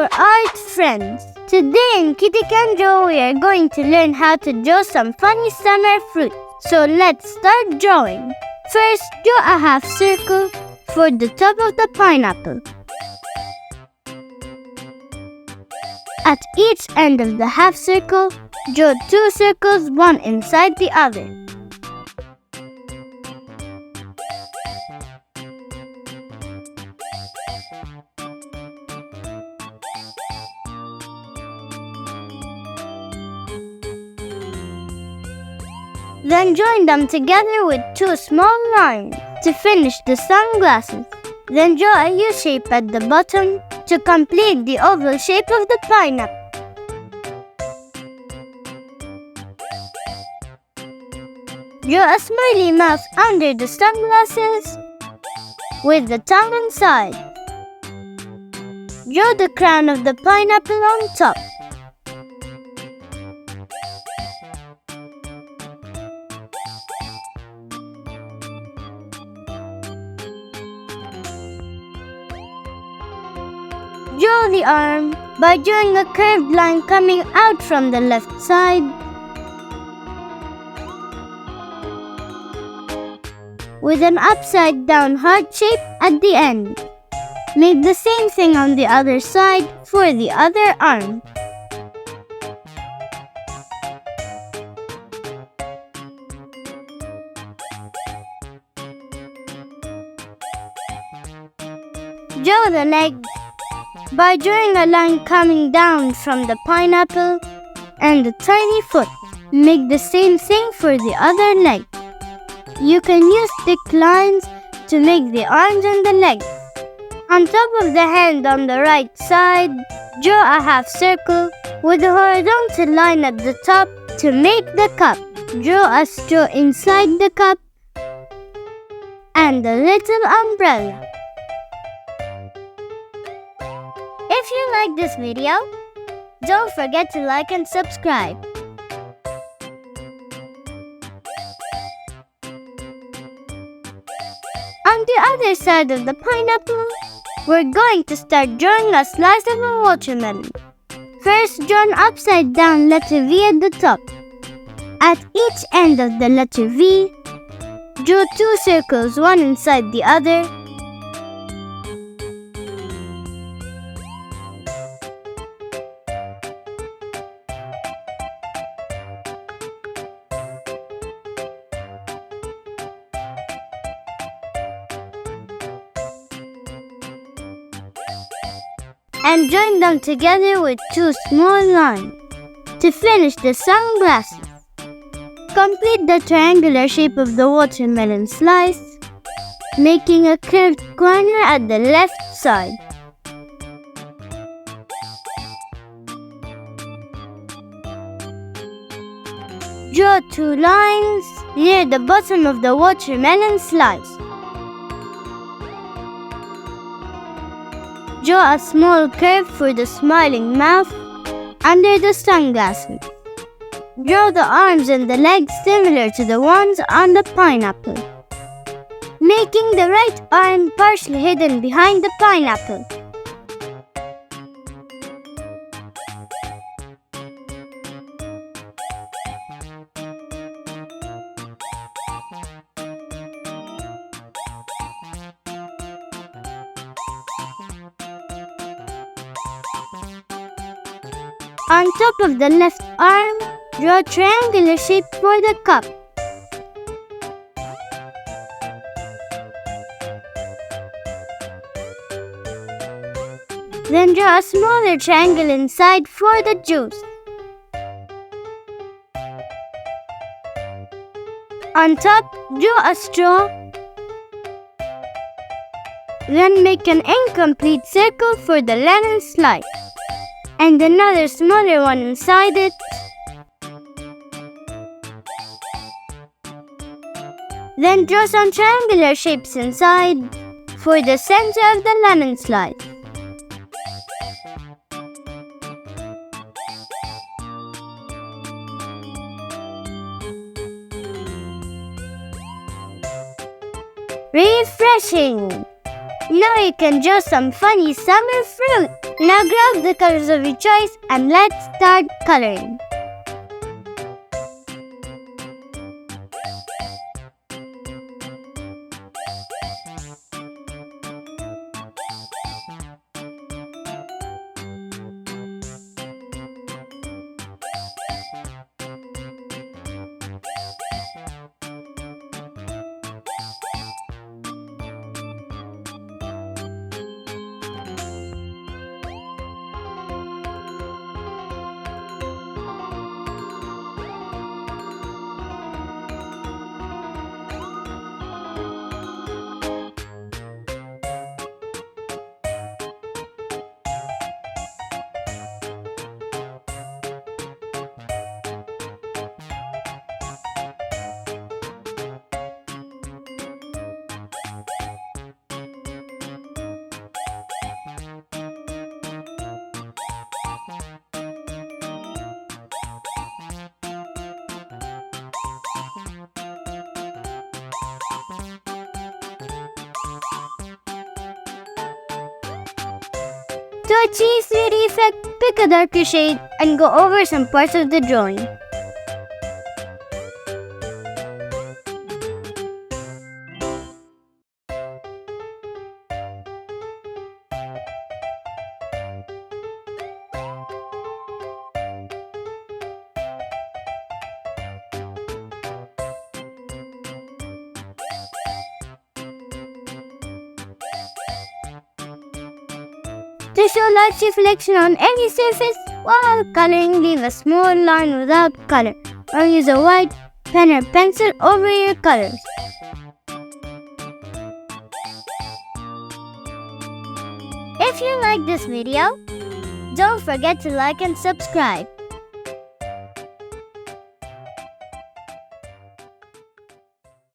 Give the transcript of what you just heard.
our art friends. Today in Kiddy and Joe, we are going to learn how to draw some funny summer fruit. So let's start drawing. First, draw a half circle for the top of the pineapple. At each end of the half circle, draw 2 circles, one inside the other. Then join them together with 2 small lines to finish the sunglasses. Then draw a U shape at the bottom to complete the oval shape of the pineapple. Draw a smiley mouth under the sunglasses with the tongue inside. Draw the crown of the pineapple on top. Draw the arm by drawing a curved line coming out from the left side with an upside down heart shape at the end. Make the same thing on the other side for the other arm. Draw the leg by drawing a line coming down from the pineapple and the tiny foot. Make the same thing for the other leg. You can use thick lines to make the arms and the legs. On top of the hand on the right side, draw a half circle with a horizontal line at the top to make the cup. Draw a straw inside the cup and a little umbrella. If you like this video, don't forget to like and subscribe. On the other side of the pineapple, we're going to start drawing a slice of a watermelon. First, draw an upside down letter V at the top. At each end of the letter V, draw 2 circles, one inside the other. And join them together with 2 small lines to finish the sunglasses. Complete the triangular shape of the watermelon slice, making a curved corner at the left side. Draw 2 lines near the bottom of the watermelon slice. Draw a small curve for the smiling mouth under the sunglasses. Draw the arms and the legs similar to the ones on the pineapple, making the right arm partially hidden behind the pineapple. On top of the left arm, draw a triangular shape for the cup. Then draw a smaller triangle inside for the juice. On top, draw a straw. Then make an incomplete circle for the lemon slice, and another smaller one inside it. Then draw some triangular shapes inside for the center of the lemon slice. Refreshing! Now you can draw some funny summer fruit. Now grab the colors of your choice and let's start coloring. To achieve 3D effect, pick a darker shade and go over some parts of the drawing. To show light reflection on any surface while coloring, leave a small line without color or use a white pen or pencil over your colors. If you like this video, don't forget to like and subscribe.